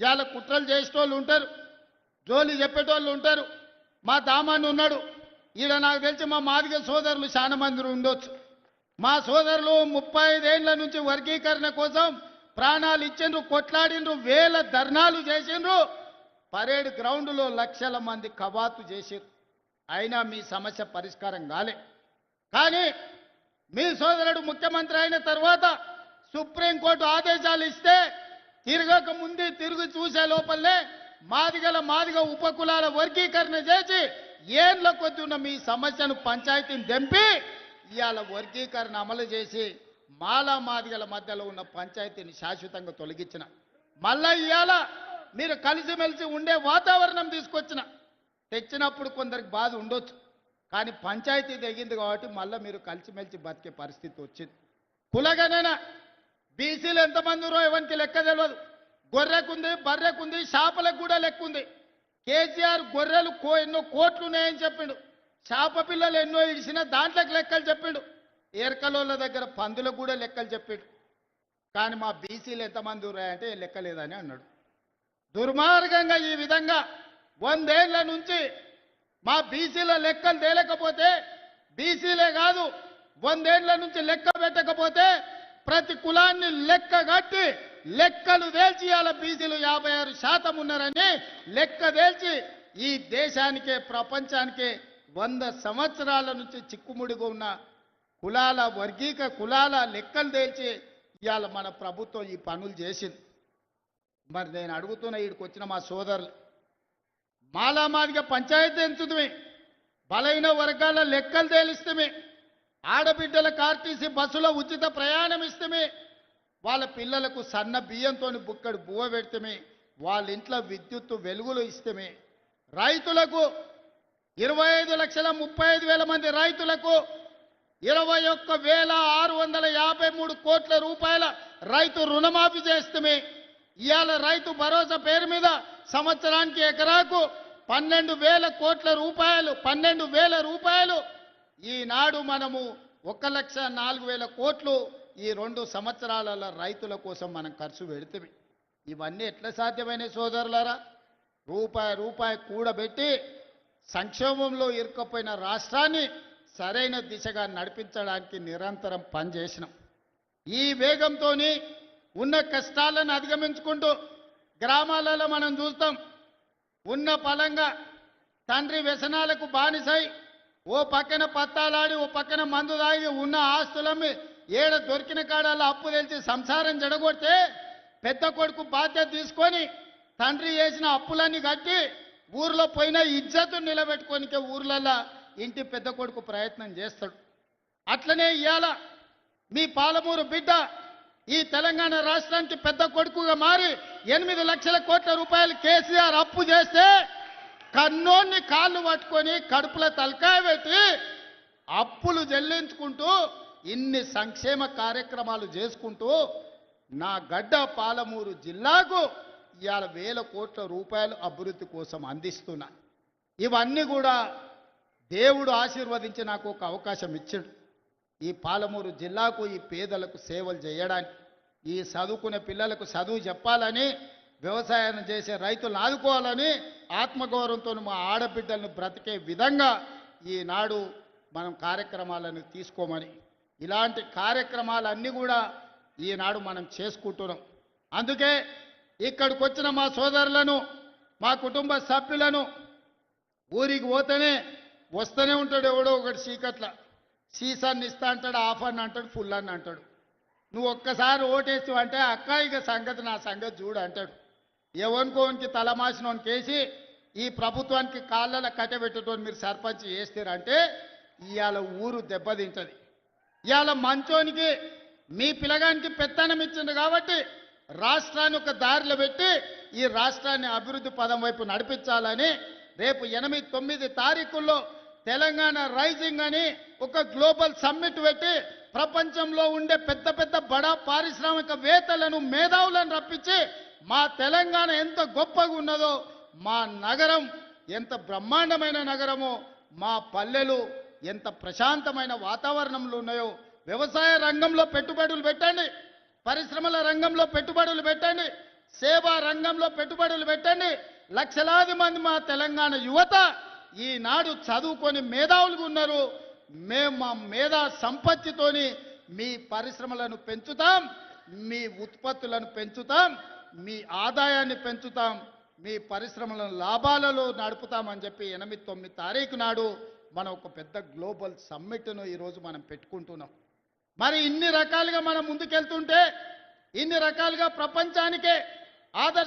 ఇవాళ కుట్రలు చేసేటోళ్ళు ఉంటారు, జోలి చెప్పేటోళ్ళు ఉంటారు. మా దామాన్ని ఉన్నాడు ఈడ, నాకు తెలిసి మా మాదిగ సోదరులు చాలా మంది ఉండొచ్చు. మా సోదరులు 35 ఏళ్ల నుంచి వర్గీకరణ కోసం ప్రాణాలు ఇచ్చిండ్రు, కొట్లాడిండ్రు, వేల ధర్నాలు చేసిండ్రు, పరేడ్ గ్రౌండ్లో లక్షల మంది కవాతు చేసిండ్రు. అయినా మీ సమస్య పరిష్కారం కాలే. కానీ మీ సోదరుడు ముఖ్యమంత్రి అయిన తర్వాత సుప్రీంకోర్టు ఆదేశాలు ఇస్తే తిరగక ముందు తిరిగి చూసే లోపలనే మాదిగ ఉపకులాల వర్గీకరణ చేసి ఏండ్ల కొద్ది ఉన్న మీ సమస్యను పంచాయతీని దెంపి ఇవాళ వర్గీకరణ అమలు చేసి మాదిగల మధ్యలో ఉన్న పంచాయతీని శాశ్వతంగా తొలగించిన. మళ్ళా ఇవాళ మీరు కలిసిమెలిసి ఉండే వాతావరణం తెచ్చినప్పుడు కొందరికి బాధ ఉండొచ్చు. కానీ పంచాయతీ తెగింది కాబట్టి మళ్ళీ మీరు కలిసిమెలిసి బతికే పరిస్థితి వచ్చింది. కులగణన బీసీలు ఎంతమంది ఉన్నారో ఎవరికి లెక్క తెలియదు. గొర్రెకుంది, బర్రెకుంది, చేపలకు కూడా లెక్క ఉంది. కేసీఆర్ గొర్రెలు ఎన్నో కోట్లు ఉన్నాయని చెప్పిండు, చేప పిల్లలు ఎన్నో ఇడిసిన దాంట్లోకి లెక్కలు చెప్పిండు, ఏర్కలోళ్ళ దగ్గర పందులకు కూడా లెక్కలు చెప్పిండు. కానీ మా బీసీలు ఎంతమంది ఉన్నాయంటే లెక్క లేదని అన్నాడు. దుర్మార్గంగా ఈ విధంగా 100 ఏళ్ల నుంచి మా బీసీల లెక్కలు తేలేకపోతే, బీసీలే కాదు 100 ఏళ్ల నుంచి లెక్క పెట్టకపోతే ప్రతి కులాన్ని లెక్క కట్టి లెక్కలు తేల్చి ఇవాళ బీసీలు 56% ఉన్నారని లెక్క తేల్చి ఈ దేశానికే ప్రపంచానికే 100 సంవత్సరాల నుంచి చిక్కుముడిగా ఉన్న కులాల లెక్కలు తేల్చి ఇవాళ మన ప్రభుత్వం ఈ పనులు చేసింది. మరి నేను అడుగుతున్న వీడికి వచ్చిన మా సోదరులు, మాదిగా పంచాయతీ ఎంచుతుమే, బలైన వర్గాల లెక్కలు తేలిస్తమే, ఆడబిడ్డలకు ఆర్టీసీ బస్సులో ఉచిత ప్రయాణం ఇస్తమే, వాళ్ళ పిల్లలకు సన్న బియ్యంతో బుక్కడు బువ్వ పెడితమే, వాళ్ళ ఇంట్లో విద్యుత్తు వెలుగులు ఇస్తమే, రైతులకు 25,35,000 మంది రైతులకు 21,653 కోట్ల రూపాయల రైతు రుణమాఫీ చేస్తమే, ఇవాళ రైతు భరోసా పేరు మీద సంవత్సరానికి ఎకరాకు 12,000 కోట్ల రూపాయలు, 12,000 రూపాయలు ఈనాడు మనము 1,04,000 కోట్లు ఈ 2 సంవత్సరాల రైతుల కోసం మనం ఖర్చు పెడితే ఇవన్నీ ఎట్లా సాధ్యమైన సోదరులారా? రూపాయి కూడబెట్టి సంక్షోభంలో ఇరుక్కుపోయిన రాష్ట్రాన్ని సరైన దిశగా నడిపించడానికి నిరంతరం పనిచేసినాం. ఈ వేగంతో ఉన్న కష్టాలను అధిగమించుకుంటూ గ్రామాలలో మనం చూస్తాం, ఉన్న పలంగా తండ్రి వ్యసనాలకు బానిసై ఓ పక్కన పత్తాలాడి ఓ పక్కన మందు తాగి ఉన్న ఆస్తులమ్మి ఏడ దొరికిన కాడాల అప్పు తెలిసి సంసారం జడగొడితే పెద్ద కొడుకు బాధ్యత తీసుకొని తండ్రి చేసిన అప్పులన్నీ కట్టి ఊర్లో పోయిన ఇజ్జతు నిలబెట్టుకోనికే ఊర్లలో ఇంటి పెద్ద కొడుకు ప్రయత్నం చేస్తాడు. అట్లనే ఇవాళ మీ పాలమూరు బిడ్డ ఈ తెలంగాణ రాష్ట్రానికి పెద్ద కొడుకుగా మారి 8 లక్షల కోట్ల రూపాయలు కేసీఆర్ అప్పు చేస్తే కన్నోన్ని కాళ్ళు పట్టుకొని కడుపుల తలకాయ పెట్టి అప్పులు చెల్లించుకుంటూ ఇన్ని సంక్షేమ కార్యక్రమాలు చేసుకుంటూ నా గడ్డ పాలమూరు జిల్లాకు ఇవాళ 1,000 కోట్ల రూపాయలు అభివృద్ధి కోసం అందిస్తున్నా. ఇవన్నీ కూడా దేవుడు ఆశీర్వదించి నాకు ఒక అవకాశం ఇచ్చాడు. ఈ పాలమూరు జిల్లాకు ఈ పేదలకు సేవలు చేయడానికి, ఈ చదువుకునే పిల్లలకు చదువు చెప్పాలని, వ్యవసాయం చేసే రైతులను ఆదుకోవాలని, ఆత్మగౌరవంతో మా ఆడబిడ్డలను బ్రతికే విధంగా ఈనాడు మనం కార్యక్రమాలను తీసుకోమని, ఇలాంటి కార్యక్రమాలన్నీ కూడా ఈనాడు మనం చేసుకుంటున్నాం. అందుకే ఇక్కడికి వచ్చిన మా సోదరులను, మా కుటుంబ సభ్యులను ఊరికి వస్తూనే ఉంటాడు ఎవడో ఒకటి చీకట్ల, సీసాన్ని ఇస్తా అంటాడు, ఆఫ్ అని అంటాడు, ఫుల్ అని అంటాడు. నువ్వు ఒక్కసారి ఓటేసి అంటే అక్క ఇక సంగతి నా సంగతి చూడు అంటాడు. ఎవరికోనికి తలమాసినోని కేసి ఈ ప్రభుత్వానికి కాళ్ళ కట్టబెట్టేటోని మీరు సర్పంచ్ చేస్తారంటే ఇవాళ ఊరు దెబ్బతింటది. ఇవాళ మంచోనికి మీ పిల్లగానికి పెత్తనం ఇచ్చిండు కాబట్టి రాష్ట్రాన్ని ఒక దారిలో పెట్టి ఈ రాష్ట్రాన్ని అభివృద్ధి పదం వైపు నడిపించాలని రేపు 8-9 తారీఖుల్లో తెలంగాణ రైజింగ్ అని ఒక గ్లోబల్ సమ్మిట్ పెట్టి ప్రపంచంలో ఉండే పెద్ద బడా పారిశ్రామికవేత్తలను, మేధావులను రప్పించి మా తెలంగాణ ఎంత గొప్పగా ఉన్నదో, మా నగరం ఎంత బ్రహ్మాండమైన నగరమో, మా పల్లెలు ఎంత ప్రశాంతమైన వాతావరణంలో ఉన్నాయో, వ్యవసాయ రంగంలో పెట్టుబడులు పెట్టండి, పరిశ్రమల రంగంలో పెట్టుబడులు పెట్టండి, సేవా రంగంలో పెట్టుబడులు పెట్టండి. లక్షలాది మంది మా తెలంగాణ యువత ఈనాడు చదువుకొని మేధావులుగా ఉన్నారు. మేము మా మేధా సంపత్తితోని మీ పరిశ్రమలను పెంచుతాం, మీ ఉత్పత్తులను పెంచుతాం, మీ ఆదాయాన్ని పెంచుతాం, మీ పరిశ్రమలను లాభాలలో నడుపుతామని చెప్పి 8-9 తారీఖు నాడు మనం ఒక పెద్ద గ్లోబల్ సమ్మిట్ను ఈరోజు మనం పెట్టుకుంటున్నాం. మరి ఇన్ని రకాలుగా మనం ముందుకెళ్తుంటే, ఇన్ని రకాలుగా ప్రపంచానికే ఆదర్శ